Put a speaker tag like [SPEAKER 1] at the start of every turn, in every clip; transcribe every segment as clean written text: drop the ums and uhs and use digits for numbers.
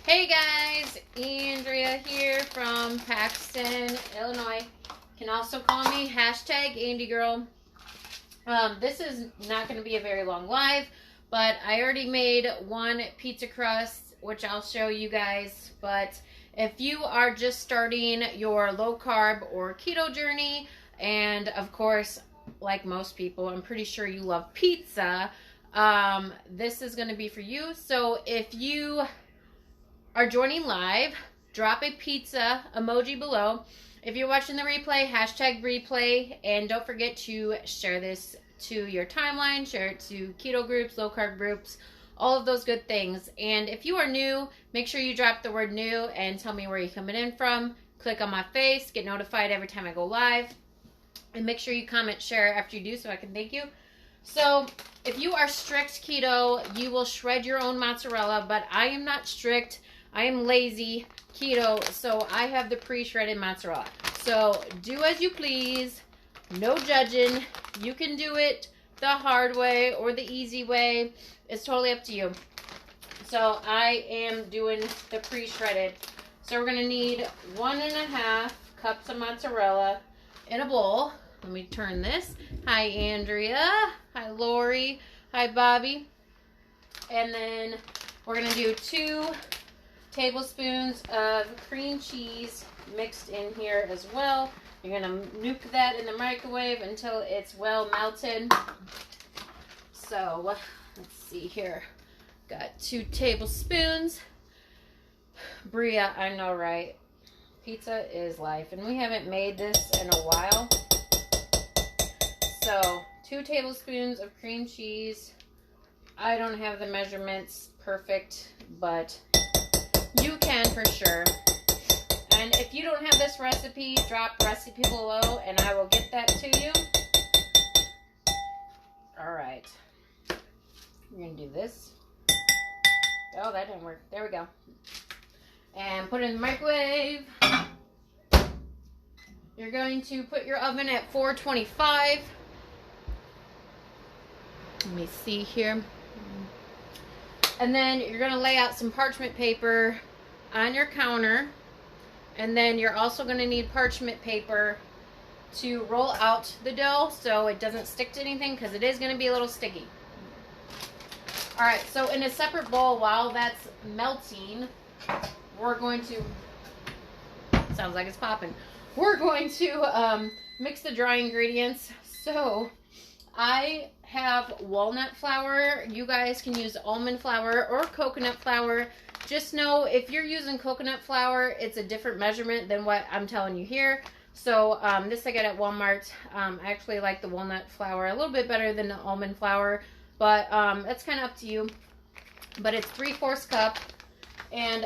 [SPEAKER 1] Hey guys, Andrea here from Paxton, Illinois. You can also call me #AndyGirl. This is not going to be a very long live, but I already made one pizza crust, which I'll show you guys. But if you are just starting your low carb or keto journey, and of course, like most people, I'm pretty sure you love pizza, this is going to be for you. So if you are joining live, drop a pizza emoji below. If you're watching the replay, #replay, and don't forget to share this to your timeline, share it to keto groups, low carb groups, all of those good things. And if you are new, make sure you drop the word new and tell me where you're coming in from. Click on my face, get notified every time I go live, and make sure you comment, share after you do so I can thank you. So if you are strict keto, you will shred your own mozzarella, but I am not strict. I am lazy keto, so I have the pre-shredded mozzarella. So do as you please, no judging. You can do it the hard way or the easy way. It's totally up to you. So I am doing the pre-shredded. So we're gonna need 1.5 cups of mozzarella in a bowl. Let me turn this. Hi, Andrea. Hi, Lori. Hi, Bobby. And then we're gonna do 2 tablespoons of cream cheese mixed in here as well. You're gonna nuke that in the microwave until it's well melted. So let's see here. Got 2 tablespoons. Bria, I know, right? Pizza is life, and we haven't made this in a while. So 2 tablespoons of cream cheese. I don't have the measurements perfect, but you can for sure. And if you don't have this recipe, drop recipe below and I will get that to you. Alright. We're going to do this. Oh, that didn't work. There we go. And put it in the microwave. You're going to put your oven at 425. Let me see here. And then you're going to lay out some parchment paper on your counter. And then you're also going to need parchment paper to roll out the dough so it doesn't stick to anything, because it is going to be a little sticky. Alright, so in a separate bowl, while that's melting, we're going to, sounds like it's popping, we're going to mix the dry ingredients. So I have walnut flour. You guys can use almond flour or coconut flour. Just know if you're using coconut flour, it's a different measurement than what I'm telling you here. So this I get at Walmart. I actually like the walnut flour a little bit better than the almond flour, but that's kind of up to you. But it's 3/4 cup. And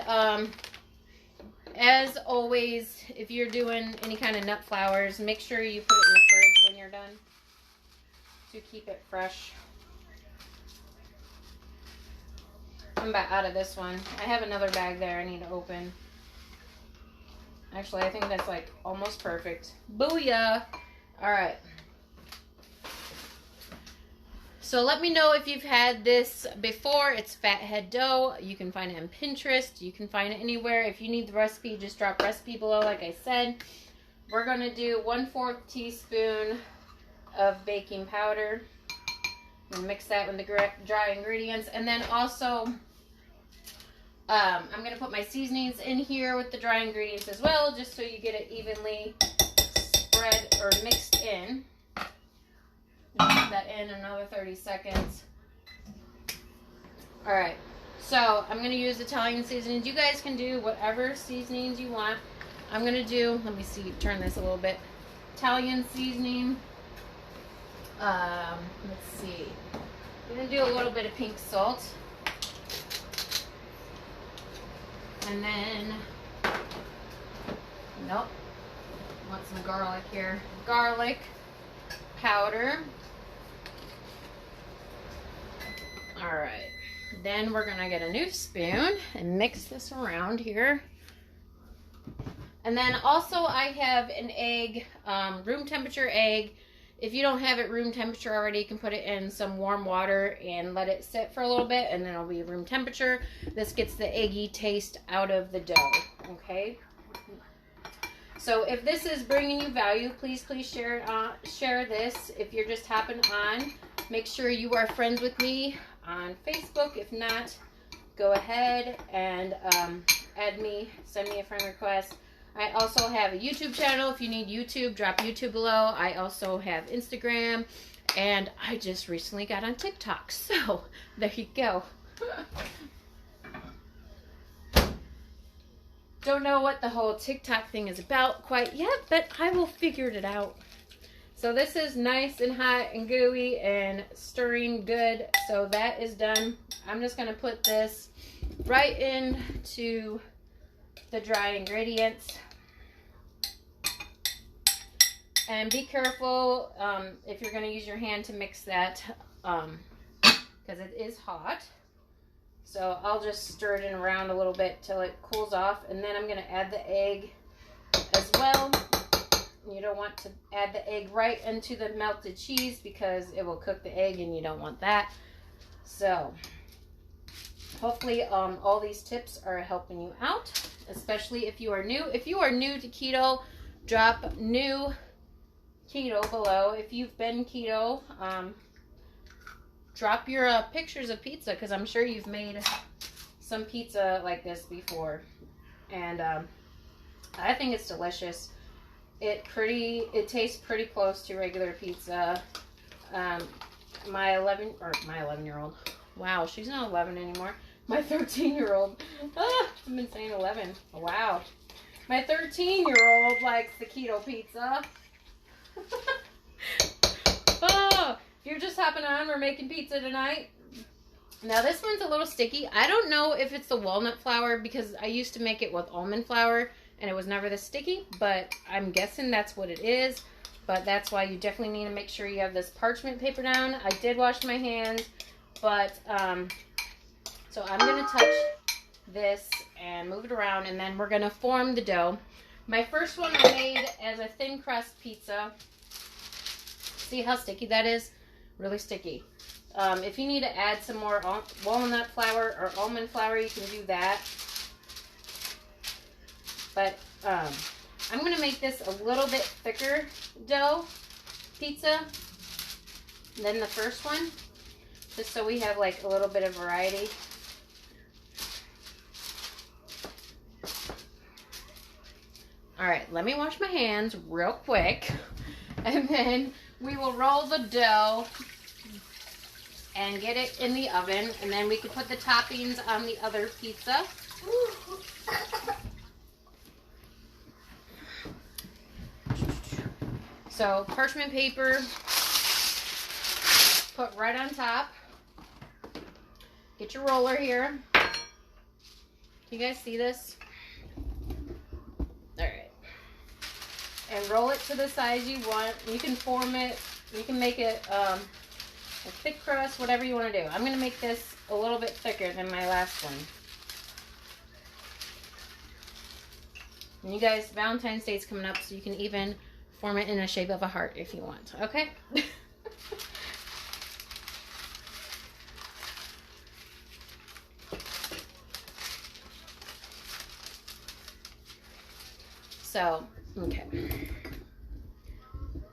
[SPEAKER 1] as always, if you're doing any kind of nut flours, make sure you put it in the fridge when you're done to keep it fresh. I'm about out of this one. I have another bag there I need to open. Actually, I think that's like almost perfect. Booyah! Alright. So let me know if you've had this before. It's fathead dough. You can find it on Pinterest. You can find it anywhere. If you need the recipe, just drop recipe below like I said. We're going to do 1/4 teaspoon of baking powder. And mix that with the dry ingredients. And then also, I'm going to put my seasonings in here with the dry ingredients as well, just so you get it evenly spread or mixed in. Put that in another 30 seconds. Alright, so I'm going to use Italian seasonings. You guys can do whatever seasonings you want. I'm going to do, let me see, turn this a little bit. Italian seasoning. Let's see. I'm going to do a little bit of pink salt. And then, nope, want some garlic here. Garlic powder. Alright. Then we're going to get a new spoon and mix this around here. And then also I have an egg, room temperature egg. If you don't have it room temperature already, you can put it in some warm water and let it sit for a little bit, and then it'll be room temperature. This gets the eggy taste out of the dough, okay? So if this is bringing you value, please share this. If you're just hopping on, make sure you are friends with me on Facebook. If not, go ahead and add me, send me a friend request. I also have a YouTube channel. If you need YouTube, drop YouTube below. I also have Instagram, and I just recently got on TikTok. So there you go. Don't know what the whole TikTok thing is about quite yet, but I will figure it out. So this is nice and hot and gooey and stirring good. So that is done. I'm just going to put this right into the dry ingredients. And be careful if you're going to use your hand to mix that because it is hot. So I'll just stir it in around a little bit till it cools off. And then I'm going to add the egg as well. You don't want to add the egg right into the melted cheese because it will cook the egg and you don't want that. So hopefully all these tips are helping you out, especially if you are new. If you are new to keto, drop new keto below. If you've been keto, drop your pictures of pizza because I'm sure you've made some pizza like this before. And I think it's delicious. It tastes pretty close to regular pizza. My 11-year-old. Wow, she's not 11 anymore. My 13-year-old. I've been saying 11. Wow. My 13-year-old likes the keto pizza. Oh, if you're just hopping on, we're making pizza tonight. Now this one's a little sticky. I don't know if it's the walnut flour because I used to make it with almond flour and it was never this sticky, but I'm guessing that's what it is. But that's why you definitely need to make sure you have this parchment paper down. I did wash my hands, but so I'm gonna touch this and move it around, and then we're gonna form the dough. My first one I made as a thin crust pizza. See how sticky that is? Really sticky. If you need to add some more walnut flour or almond flour, you can do that. But I'm going to make this a little bit thicker dough pizza than the first one, just so we have like a little bit of variety. All right, let me wash my hands real quick, and then we will roll the dough and get it in the oven, and then we can put the toppings on the other pizza. So parchment paper, put right on top. Get your roller here. Can you guys see this? All right. And roll it to the size you want. You can form it. You can make it a thick crust, whatever you want to do. I'm going to make this a little bit thicker than my last one. And you guys, Valentine's Day is coming up, so you can even form it in the shape of a heart if you want. Okay? So, okay.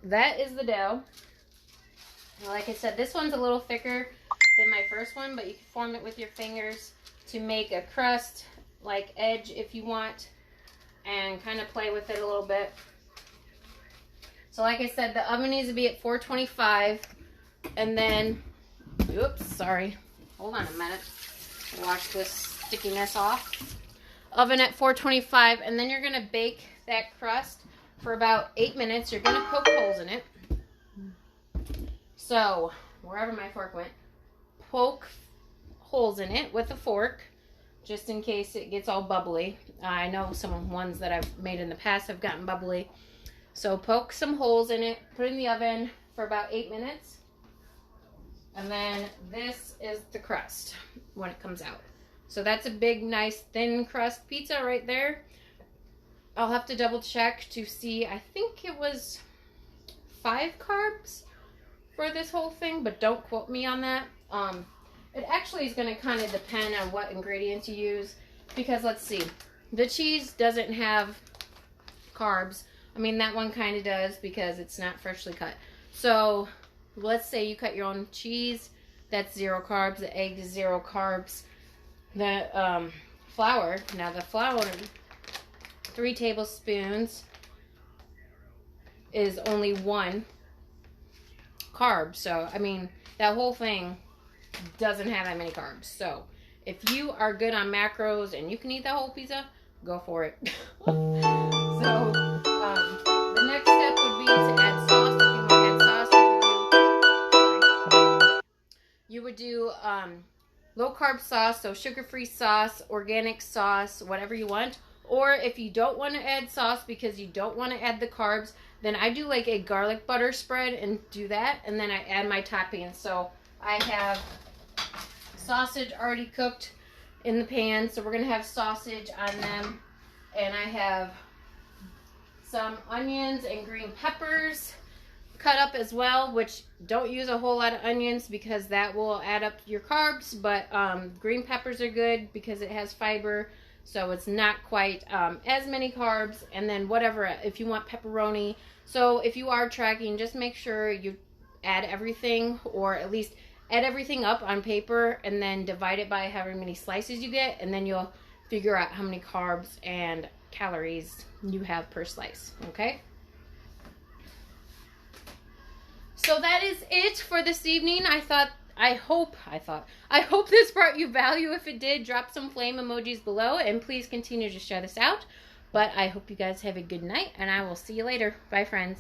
[SPEAKER 1] That is the dough. Like I said, this one's a little thicker than my first one, but you can form it with your fingers to make a crust, like edge if you want, and kind of play with it a little bit. So like I said, the oven needs to be at 425, and then, oops, sorry. Hold on a minute. Wash this stickiness off. Oven at 425, and then you're going to bake that crust for about 8 minutes. You're going to poke holes in it. So, wherever my fork went, poke holes in it with a fork, just in case it gets all bubbly. I know some ones that I've made in the past have gotten bubbly. So poke some holes in it, put it in the oven for about 8 minutes. And then this is the crust when it comes out. So that's a big, nice, thin crust pizza right there. I'll have to double check to see. I think it was 5 carbs for this whole thing, but don't quote me on that. It actually is going to kind of depend on what ingredients you use, because let's see, the cheese doesn't have carbs. I mean, that one kind of does because it's not freshly cut. So let's say you cut your own cheese, that's 0 carbs. The egg is 0 carbs. The flour, now the flour, 3 tablespoons is only 1 carb. So I mean, that whole thing doesn't have that many carbs. So if you are good on macros and you can eat that whole pizza, go for it. So the next step would be to add sauce. If you want to add sauce, you would do low carb sauce, so sugar-free sauce, organic sauce, whatever you want. Or if you don't want to add sauce because you don't want to add the carbs, then I do like a garlic butter spread and do that, and then I add my toppings. So I have sausage already cooked in the pan, so we're going to have sausage on them. And I have some onions and green peppers cut up as well, which don't use a whole lot of onions because that will add up your carbs, but green peppers are good because it has fiber, so it's not quite as many carbs. And then whatever, if you want pepperoni, so if you are tracking, just make sure you add everything, or at least add everything up on paper and then divide it by however many slices you get, and then you'll figure out how many carbs and calories you have per slice. Okay, so that is it for this evening. I hope this brought you value. If it did, drop some flame emojis below, and please continue to share this out. But I hope you guys have a good night, and I will see you later. Bye, friends.